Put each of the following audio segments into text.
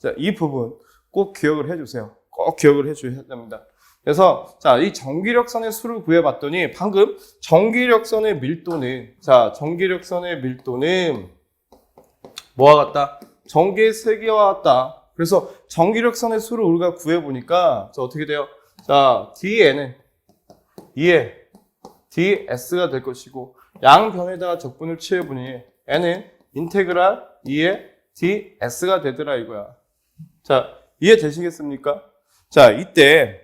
자, 이 부분 꼭 기억을 해주세요. 꼭 기억을 해주셔야 됩니다. 그래서 자, 이 전기력선의 수를 구해봤더니 방금 전기력선의 밀도는 전기력선의 밀도는 뭐와 같다? 전기의 세기와 같다. 그래서 전기력선의 수를 우리가 구해보니까 자, 어떻게 돼요? 자, dn은 2의 ds가 될 것이고 양변에다가 적분을 취해보니 n은 인테그랄 2의 ds가 되더라 이거야. 자, 이해되시겠습니까? 자, 이때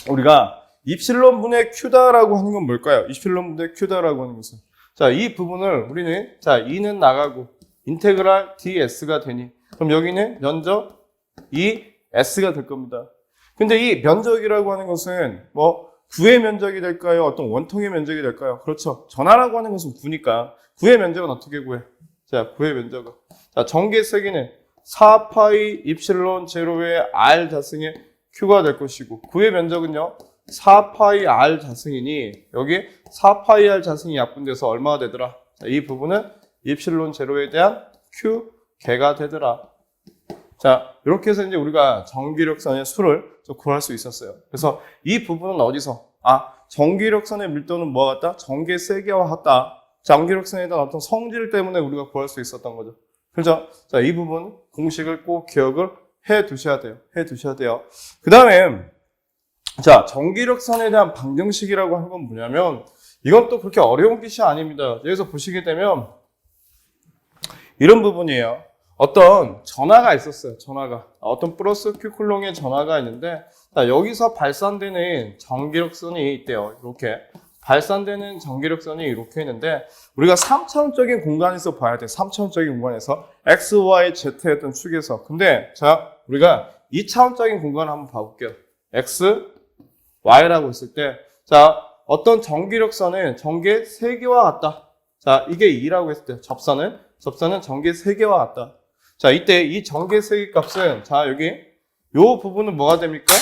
우리가 입실론분의 q다라고 하는 건 뭘까요? 입실론분의 q다라고 하는 것은 자, 이 부분을 우리는 자, 2는 나가고 인테그랄 ds가 되니 그럼 여기는 면적 2s가 될 겁니다. 근데 이 면적이라고 하는 것은 뭐 구의 면적이 될까요? 어떤 원통의 면적이 될까요? 그렇죠. 전하라고 하는 것은 구니까 구의 면적은 어떻게 구해? 자, 구의 면적은 자, 전기의 세기는 4파이 입실론 제로의 r 자승의 q가 될 것이고 구의 면적은요 4파이 r 자승이니 여기 4파이 r 자승이 약분돼서 얼마가 되더라? 자, 이 부분은 입실론 제로에 대한 q 개가 되더라. 자, 이렇게 해서 이제 우리가 전기력선의 수를 구할 수 있었어요. 그래서 이 부분은 어디서? 전기력선의 밀도는 뭐와 같다? 전기의 세기와 같다. 전기력선에 대한 어떤 성질 때문에 우리가 구할 수 있었던 거죠. 그렇죠? 자, 이 부분 공식을 꼭 기억을 해 두셔야 돼요. 그 다음에 자, 전기력선에 대한 방정식이라고 하는 건 뭐냐면 이건 또 그렇게 어려운 뜻이 아닙니다. 여기서 보시게 되면 이런 부분이에요. 어떤 전하가 있었어요. 어떤 플러스 Q쿨롱의 전하가 있는데 자, 여기서 발산되는 전기력선이 있대요. 이렇게 발산되는 전기력선이 이렇게 있는데 우리가 3차원적인 공간에서 봐야 돼. 3차원적인 공간에서 X, Y, Z의 어떤 축에서. 근데 자, 우리가 2차원적인 공간을 한번 봐볼게요. X, Y라고 했을 때 자, 어떤 전기력선은 전기의 세기와 같다. 자, 이게 2라고 했을 때 접선은 전기의 세기와 같다. 자, 이때 이 전기의 세기 값은 자, 여기 요 부분은 뭐가 됩니까?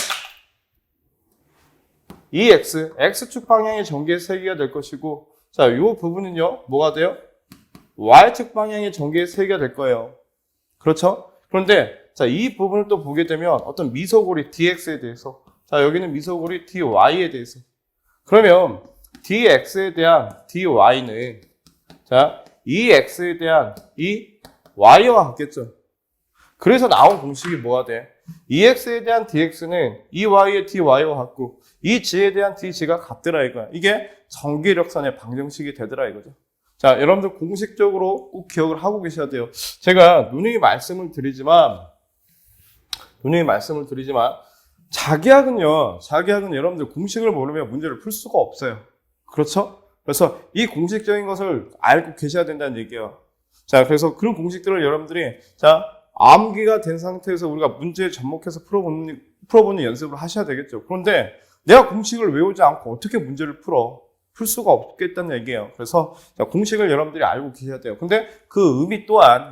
이 X축 방향의 전기의 세기가 될 것이고 자, 요 부분은요 뭐가 돼요? Y축 방향의 전기의 세기가 될 거예요. 그렇죠? 그런데 자, 이 부분을 또 보게 되면 어떤 미소고리 dx에 대해서 자, 여기는 미소고리 dy에 대해서 그러면 dx에 대한 dy는 자, 이 x에 대한 이 y와 같겠죠. 그래서 나온 공식이 뭐가 돼? 이 x에 대한 dx는 이 y의 dy와 같고 이 g에 대한 dg가 같더라 이거야. 이게 전기력선의 방정식이 되더라 이거죠. 자, 여러분들 공식적으로 꼭 기억을 하고 계셔야 돼요. 제가 누누이 말씀을 드리지만 자기학은요 여러분들 공식을 모르면 문제를 풀 수가 없어요. 그렇죠? 그래서 이 공식적인 것을 알고 계셔야 된다는 얘기예요. 자, 그래서 그런 공식들을 여러분들이 자, 암기가 된 상태에서 우리가 문제에 접목해서 풀어보는 연습을 하셔야 되겠죠. 그런데 내가 공식을 외우지 않고 어떻게 문제를 풀 수가 없겠다는 얘기예요. 그래서 자, 공식을 여러분들이 알고 계셔야 돼요. 근데 그 의미 또한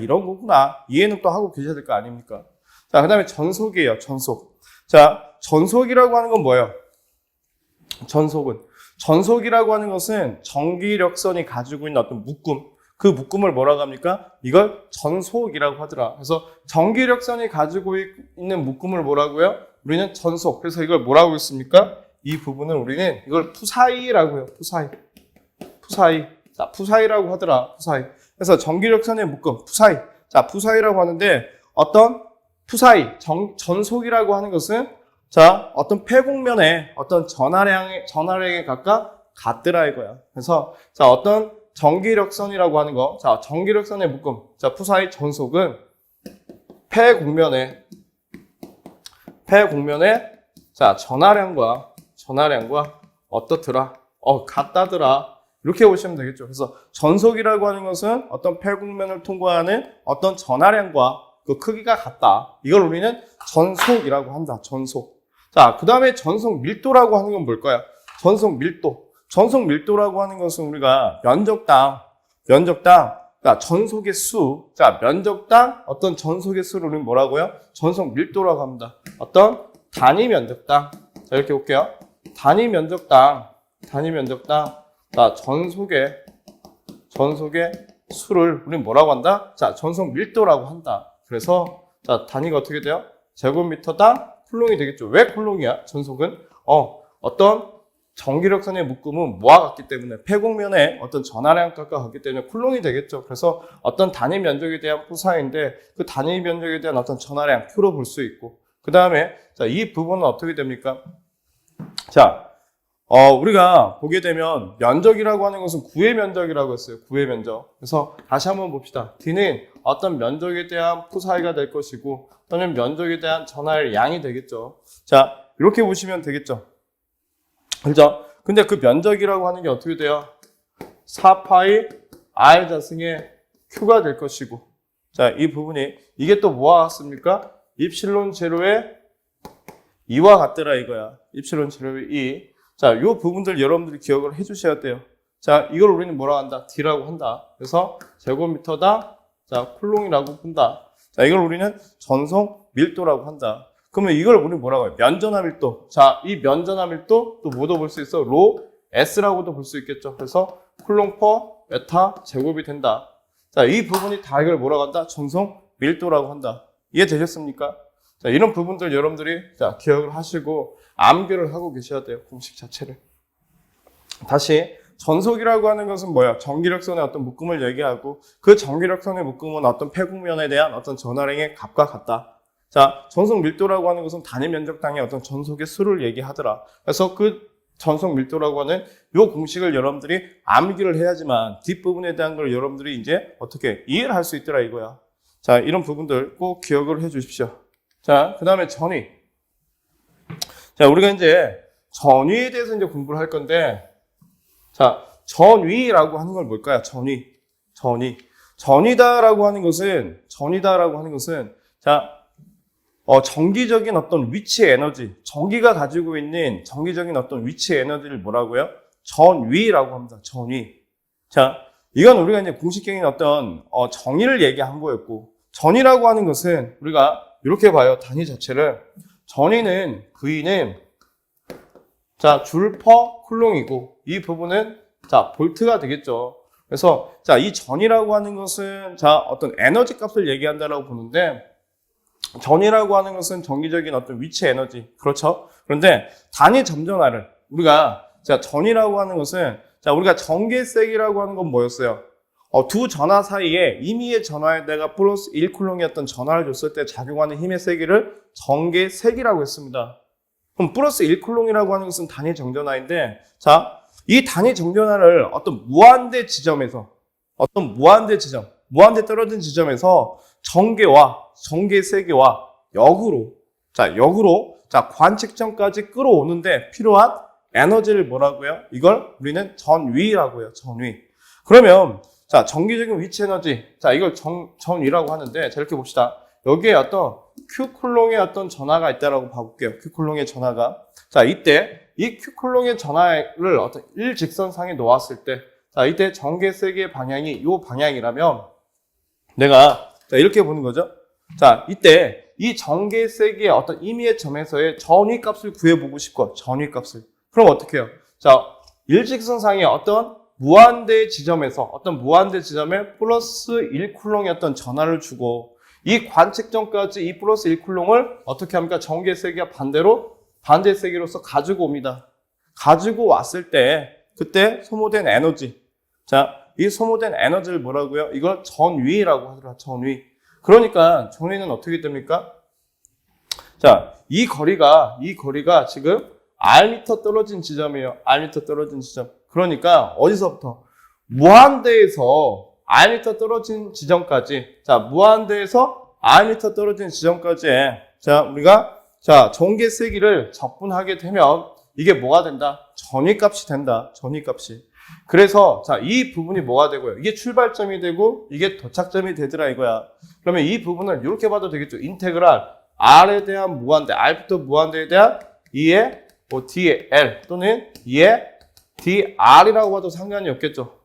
이런 거구나 이해는 또 하고 계셔야 될 거 아닙니까? 자, 그 다음에 전속이에요. 자, 전속이라고 하는 건 뭐예요? 전속이라고 하는 것은 전기력선이 가지고 있는 어떤 묶음, 그 묶음을 뭐라고 합니까? 이걸 전속이라고 하더라. 그래서 전기력선이 가지고 있는 묶음을 뭐라고요? 우리는 전속. 그래서 이걸 뭐라고 했습니까? 이 부분은 우리는 이걸 푸사이라고 해요. 푸사이. 자, 푸사이라고 하더라. 푸사이. 그래서 전기력선의 묶음, 푸사이. 자, 푸사이라고 하는데 어떤 푸사이, 전속이라고 하는 것은 자, 어떤 폐곡면에 어떤 전하량에 각각 같더라 이거야. 그래서 자, 어떤 전기력선이라고 하는 거, 자, 전기력선의 묶음, 자, 푸사이 전속은 폐곡면에 자, 전하량과 어떻더라? 같다더라. 이렇게 보시면 되겠죠. 그래서 전속이라고 하는 것은 어떤 폐곡면을 통과하는 어떤 전하량과 그 크기가 같다. 이걸 우리는 전속이라고 한다. 전속. 자, 그 다음에 전속 밀도라고 하는 건 뭘까요? 전속 밀도라고 하는 것은 우리가 면적당, 자, 전속의 수, 자, 면적당 어떤 전속의 수를 우리는 뭐라고요? 전속 밀도라고 합니다. 어떤 단위 면적당, 자, 이렇게 볼게요. 단위 면적당, 자, 전속의 수를 우리는 뭐라고 한다? 자, 전속 밀도라고 한다. 그래서 자, 단위가 어떻게 돼요? 제곱미터당 쿨롱이 되겠죠. 왜 쿨롱이야? 전속은 어떤 전기력선의 묶음은 뭐와 같기 때문에 폐곡면에 어떤 전하량값과 같기 때문에 쿨롱이 되겠죠. 그래서 어떤 단위 면적에 대한 푸사인데 그 단위 면적에 대한 어떤 전하량 Q로 볼 수 있고 그 다음에 자, 이 부분은 어떻게 됩니까? 자, 우리가 보게 되면 면적이라고 하는 것은 구의 면적이라고 했어요. 구의 면적. 그래서 다시 한번 봅시다. D는 어떤 면적에 대한 푸사이가 될 것이고 또는 면적에 대한 전하의 양이 되겠죠. 자, 이렇게 보시면 되겠죠. 그죠? 근데 그 면적이라고 하는 게 어떻게 돼요? 4파이 R 자승의 Q가 될 것이고 자, 이 부분이 이게 또 뭐와 같습니까? 입실론 제로의 2와 같더라 이거야. 입실론 제로의 2. 자, 이 부분들 여러분들이 기억을 해주셔야 돼요. 자, 이걸 우리는 뭐라고 한다? D라고 한다. 그래서 제곱미터당 자, 쿨롱이라고 본다. 자, 이걸 우리는 전송 밀도라고 한다. 그러면 이걸 우리는 뭐라고 해요? 면전화 밀도. 자, 이 면전화 밀도 또 뭐도 볼 수 있어? 로 S라고도 볼 수 있겠죠. 그래서 쿨롱 퍼 메타 제곱이 된다. 자, 이 부분이 다 이걸 뭐라고 한다? 전송 밀도라고 한다. 이해되셨습니까? 자, 이런 부분들 여러분들이 자, 기억을 하시고 암기를 하고 계셔야 돼요. 공식 자체를. 다시 전속이라고 하는 것은 뭐야? 전기력선의 어떤 묶음을 얘기하고 그 전기력선의 묶음은 어떤 폐곡면에 대한 어떤 전하량의 값과 같다. 자, 전속 밀도라고 하는 것은 단위 면적당의 어떤 전속의 수를 얘기하더라. 그래서 그 전속 밀도라고 하는 요 공식을 여러분들이 암기를 해야지만 뒷부분에 대한 걸 여러분들이 이제 어떻게 이해를 할 수 있더라 이거야. 자, 이런 부분들 꼭 기억을 해 주십시오. 자, 그 다음에 전위. 자, 우리가 이제 전위에 대해서 이제 공부를 할 건데, 자, 전위라고 하는 건 뭘까요? 전위. 전위다라고 하는 것은, 자, 정기적인 어떤 위치 에너지, 전기가 가지고 있는 정기적인 어떤 위치 에너지를 뭐라고요? 전위라고 합니다. 전위. 자, 이건 우리가 이제 공식적인 어떤 정의를 얘기한 거였고, 전위라고 하는 것은 우리가 이렇게 봐요. 단위 자체를. 전위는 V는 자, 줄 퍼 쿨롱이고 이 부분은 자, 볼트가 되겠죠. 그래서 자, 이 전위라고 하는 것은 자, 어떤 에너지 값을 얘기한다라고 보는데 전위라고 하는 것은 정기적인 어떤 위치 에너지. 그렇죠? 그런데 단위 점전화를 우리가 자, 전위라고 하는 것은 자, 우리가 전개색이라고 하는 건 뭐였어요? 두 전하 사이에 임의의 전하에 내가 플러스 1쿨롱이었던 전하를 줬을 때 작용하는 힘의 세기를 전개색이라고 했습니다. 그럼 플러스 1쿨롱이라고 하는 것은 단위 정전하인데, 자, 이 단위 정전하를 어떤 무한대 떨어진 지점에서 전개 세기와 역으로, 자, 관측점까지 끌어오는데 필요한 에너지를 뭐라고요? 이걸 우리는 전위라고 해요, 전위. 그러면, 자, 정기적인 위치 에너지. 자, 이걸 전위라고 하는데, 자, 이렇게 봅시다. 여기에 어떤 Q쿨롱의 어떤 전하가 있다라고 봐볼게요. Q쿨롱의 전하가. 자, 이때, 이 Q쿨롱의 전하를 어떤 일직선상에 놓았을 때, 자, 이때 전개세기의 방향이 이 방향이라면, 내가, 자, 이렇게 보는 거죠. 자, 이때, 이 전개세기의 어떤 임의의 점에서의 전위 값을 구해보고 싶고, 전위 값을. 그럼 어떻게 해요? 자, 일직선상의 어떤 무한대 지점에 플러스 1쿨롱이었던 전하를 주고 이 관측점까지 이 플러스 1쿨롱을 어떻게 합니까? 전개 세기가 반대 세기로서 가지고 옵니다. 가지고 왔을 때 그때 소모된 에너지. 자, 이 소모된 에너지를 뭐라고요? 이걸 전위라고 하더라. 전위. 그러니까 전위는 어떻게 됩니까? 자, 이 거리가 지금 R미터 떨어진 지점이에요. R미터 떨어진 지점. 그러니까 어디서부터? 무한대에서 R미터 떨어진 지점까지. 자, 무한대에서 R미터 떨어진 지점까지. 자, 우리가 자, 전개세기를 적분하게 되면 이게 뭐가 된다? 전위값이 된다. 전위값이. 그래서 자, 이 부분이 뭐가 되고요? 이게 출발점이 되고 이게 도착점이 되더라 이거야. 그러면 이 부분을 이렇게 봐도 되겠죠. 인테그랄 R에 대한 무한대, R부터 무한대에 대한 2의 D의 L 또는 2의 DR이라고 봐도 상관이 없겠죠.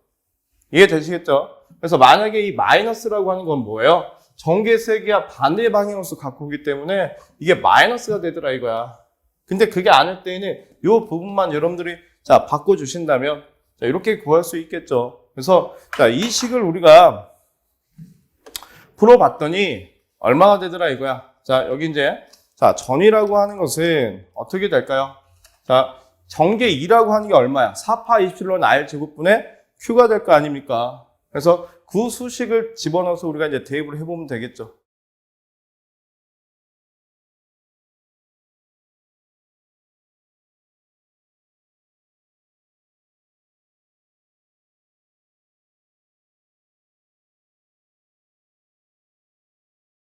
이해되시겠죠? 그래서 만약에 이 마이너스라고 하는 건 뭐예요? 전개세기와 반대 방향으로서 갖고 오기 때문에 이게 마이너스가 되더라 이거야. 근데 그게 아닐 때에는 이 부분만 여러분들이 자 바꿔주신다면 자, 이렇게 구할 수 있겠죠. 그래서 자, 이 식을 우리가 풀어봤더니 얼마가 되더라 이거야. 자, 여기 이제 자, 전이라고 하는 것은 어떻게 될까요? 자, 전개 2라고 하는 게 얼마야? 4파 이플silon r 제곱분의 q가 될 거 아닙니까? 그래서 그 수식을 집어넣어서 우리가 이제 대입을 해보면 되겠죠.